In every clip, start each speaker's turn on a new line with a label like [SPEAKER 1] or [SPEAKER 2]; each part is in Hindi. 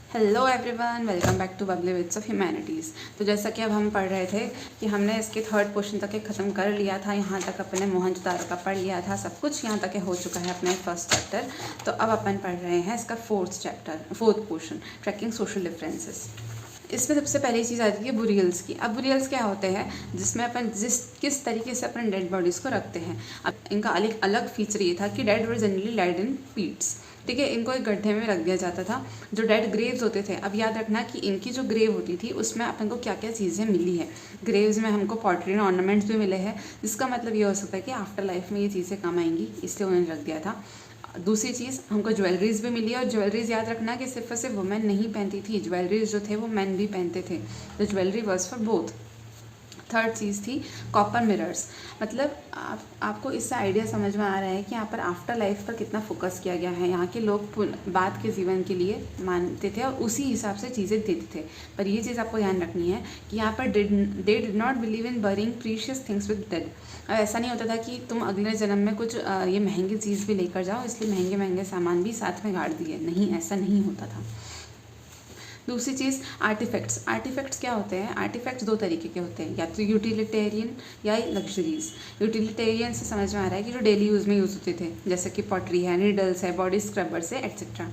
[SPEAKER 1] Hello everyone, welcome back to bubbly wits of humanities. तो जैसा कि अब हम पढ़ रहे थे कि हमने इसके थर्ड पोर्शन तक ख़त्म कर लिया था। यहाँ तक अपने मोहनजोदारो का पढ़ लिया था, सब कुछ यहाँ तक हो चुका है अपने फर्स्ट चैप्टर। तो अब अपन पढ़ रहे हैं इसका fourth portion, tracking social differences. इसमें सबसे पहली चीज़ आती है बुरियल्स की। अब बुरियल्स क्या होते हैं, जिसमें अपन किस तरीके से अपन डेड बॉडीज़ को रखते हैं। अब इनका अलग फीचर ये था कि dead were generally laid in pits, ठीक है। इनको एक गड्ढे में रख दिया जाता था। जो डेड ग्रेव्स होते थे, अब याद रखना कि इनकी जो ग्रेव होती थी उसमें अपन को क्या क्या चीज़ें मिली है। ग्रेव्स में हमको पॉटरी एंड ऑर्नामेंट्स भी मिले हैं, जिसका मतलब ये हो सकता है कि आफ्टर लाइफ में ये चीज़ें काम आएंगी, इसलिए उन्होंने रख दिया था। दूसरी चीज़, हमको ज्वेलरीज भी मिली है, और ज्वेलरीज याद रखना कि सिर्फ और सिर्फ वुमेन नहीं पहनती थी, ज्वेलरीज जो थे वो मैन भी पहनते थे। तो jewellery was for both. Third चीज़ थी कॉपर मिरर्स। मतलब आपको इससे आइडिया समझ में आ रहा है कि यहाँ पर आफ्टर लाइफ पर कितना फोकस किया गया है। यहाँ के लोग बाद के जीवन के लिए मानते थे और उसी हिसाब से चीज़ें देते थे। पर ये चीज़ आपको ध्यान रखनी है कि यहाँ पर they did not believe in burying precious things with dead. अब ऐसा नहीं होता था कि तुम अगले जन्म में कुछ ये महंगी चीज़ भी लेकर जाओ, इसलिए महंगे महंगे सामान भी साथ में गाड़ दिए, नहीं, ऐसा नहीं होता था। दूसरी चीज़ आर्टिफैक्ट्स। आर्टिफैक्ट्स क्या होते हैं? आर्टिफैक्ट्स दो तरीके के होते हैं, या तो यूटिलिटेरियन या लग्जरीज। यूटिलिटेरियन से समझ में आ रहा है कि जो डेली यूज़ में यूज़ होते थे, जैसे कि पॉटरी है, नीडल्स है, बॉडी स्क्रबर्स है, एट्सेट्रा।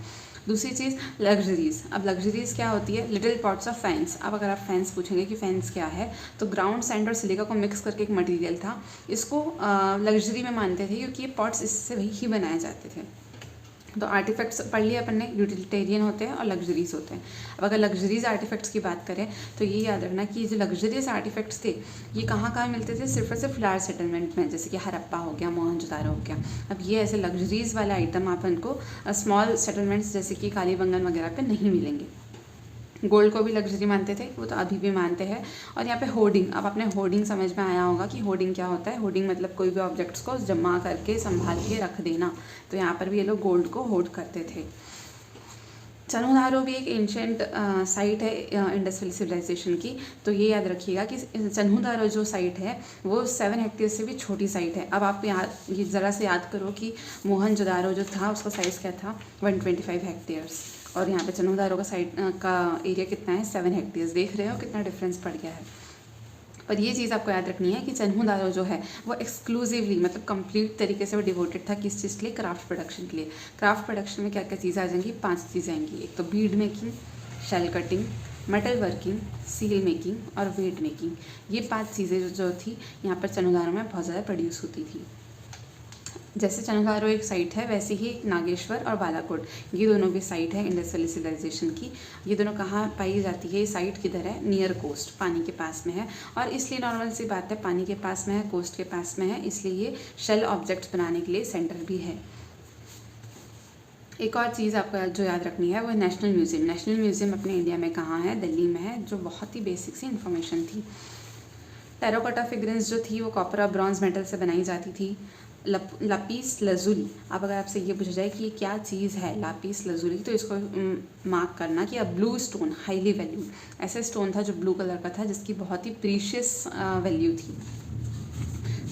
[SPEAKER 1] दूसरी चीज़ लग्जरीज। अब लग्जरीज क्या होती है? Little pots of fans. अब अगर आप फैंस पूछेंगे कि फैंस क्या है, तो ग्राउंड सैंड और सिलिका को मिक्स करके एक मटेरियल था, इसको लग्जरी में मानते थे क्योंकि ये पॉट्स इससे ही बनाए जाते थे। तो आर्टिफैक्ट्स पढ़ लिया अपन ने, यूटिलिटेरियन होते हैं और लग्जरीज होते हैं। अब अगर लग्जरीज आर्टिफैक्ट्स की बात करें तो ये याद रखना कि जो लग्जरीज आर्टिफैक्ट्स थे ये कहाँ कहाँ मिलते थे? सिर्फ और सिर्फ लार्ज सेटलमेंट में, जैसे कि हरप्पा हो गया, मोहनजोदारो हो गया। अब ये ऐसे लग्जरीज वाले आइटम अपन को स्मॉल सेटलमेंट्स जैसे कि कालीबंगन वगैरह पे नहीं मिलेंगे। गोल्ड को भी लग्जरी मानते थे, वो तो अभी भी मानते हैं। और यहाँ पे होर्डिंग, अब अपने होर्डिंग समझ में आया होगा कि होर्डिंग क्या होता है। होर्डिंग मतलब कोई भी ऑब्जेक्ट्स को जमा करके संभाल के रख देना। तो यहाँ पर भी ये लोग गोल्ड को होर्ड करते थे। चन्हुदारो भी एक एंशियंट साइट है इंडस वैली सिविलाइजेशन की। तो ये याद रखिएगा कि चन्हुदारो जो साइट है वो 7 हेक्टेयर से भी छोटी साइट है। अब आप ये ज़रा से याद करो कि मोहनजोदारो जो था उसका साइज़ क्या था? 125 हेक्टेयर्स। और यहाँ पे चन्हुदारो का साइट का एरिया कितना है? 7 हेक्टेयर्स। देख रहे हो कितना डिफरेंस पड़ गया है। पर ये चीज़ आपको याद रखनी है कि चन्हुदारो जो है वो एक्सक्लूसिवली, मतलब कंप्लीट तरीके से वो डिवोटेड था किस चीज़ के लिए? क्राफ्ट प्रोडक्शन के लिए। क्राफ्ट प्रोडक्शन में क्या क्या चीज़ें आ जाएंगी? 5 चीज़ें आएंगी। एक तो bead making, shell cutting, metal working, seal making और वेट मेकिंग। ये 5 चीज़ें जो थी यहाँ पर चन्हुदारो में बहुत ज़्यादा प्रोड्यूस होती थी। जैसे चन्हुदारो एक साइट है, वैसे ही नागेश्वर और बालाकोट, ये दोनों भी साइट है इंडस वैली सिविलाइजेशन की। ये दोनों कहाँ पाई जाती है? ये साइट किधर है? नियर कोस्ट, पानी के पास में है। और इसलिए नॉर्मल सी बात है, पानी के पास में है, कोस्ट के पास में है, इसलिए ये शेल ऑब्जेक्ट्स बनाने के लिए सेंटर भी है। एक और चीज़ आपको जो याद रखनी है वो है नेशनल म्यूज़ियम। नेशनल म्यूज़ियम अपने इंडिया में कहाँ है? दिल्ली में है, जो बहुत ही बेसिक सी इन्फॉर्मेशन थी। टेराकोटा फिगरेंस जो थी वो कॉपर और ब्रॉन्ज मेटल से बनाई जाती थी। Lapis lazuli. अब अगर आपसे ये पूछा जाए कि ये क्या चीज़ है लापिस लजुली, तो इसको मार्क करना कि अब ब्लू स्टोन, हाईली वैल्यू, ऐसा स्टोन था जो ब्लू कलर का था, जिसकी बहुत ही प्रीशियस वैल्यू थी।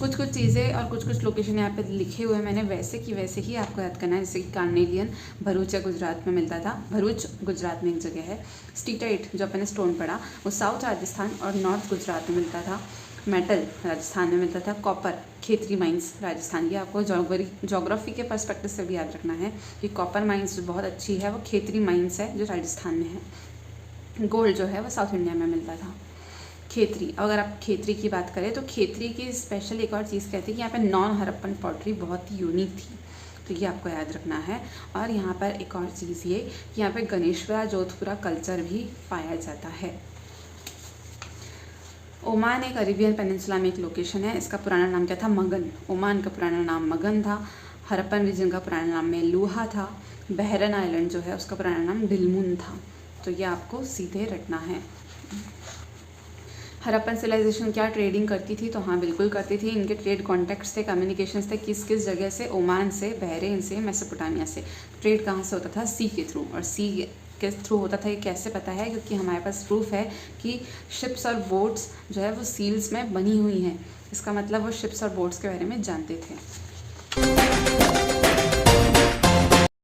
[SPEAKER 1] कुछ चीज़ें और कुछ लोकेशन यहाँ पे लिखे हुए हैं मैंने, वैसे कि वैसे ही आपको याद करना है। जैसे कि कार्नेलियन भरूच गुजरात में मिलता था, भरूच गुजरात में एक जगह है। स्टीटाइट जो अपने स्टोन पड़ा वो साउथ राजस्थान और नॉर्थ गुजरात में मिलता था। मेटल राजस्थान में मिलता था। कॉपर खेतरी माइंस राजस्थान की। आपको जोग्राफी के पर्सपेक्टिव से भी याद रखना है कि कॉपर माइंस जो बहुत अच्छी है वो खेतरी माइंस है जो राजस्थान में है। गोल्ड जो है वो साउथ इंडिया में मिलता था। खेतरी, अगर आप खेतरी की बात करें तो खेतरी की स्पेशल एक और चीज़ कहती है कि यहाँ पे नॉन हड़प्पन पॉटरी बहुत ही यूनिक थी, तो ये आपको याद रखना है। और यहाँ पर एक और चीज़ ये कि यहाँ पे गणेशपुरा जोधपुरा कल्चर भी पाया जाता है। ओमान एक अरेबियन पेनिनसुला में एक लोकेशन है। इसका पुराना नाम क्या था? मगन। ओमान का पुराना नाम मगन था। हरप्पन रीजन का पुराना नाम मेलूहा था। बहरन आइलैंड जो है उसका पुराना नाम डिलमुन था। तो ये आपको सीधे रटना है। हरप्पन सिविलाइजेशन क्या ट्रेडिंग करती थी? तो हाँ, बिल्कुल करती थी। इनके ट्रेड कॉन्टैक्ट्स थे, कम्युनिकेशंस थे, किस किस जगह से? ओमान से, बहरेन से, मेसोपोटामिया से। ट्रेड कहाँ से होता था? सी के थ्रू। और सी के थ्रू होता था, ये कैसे पता है? क्योंकि हमारे पास प्रूफ है कि शिप्स और बोट्स जो है वो सील्स में बनी हुई हैं। इसका मतलब वो शिप्स और बोट्स के बारे में जानते थे।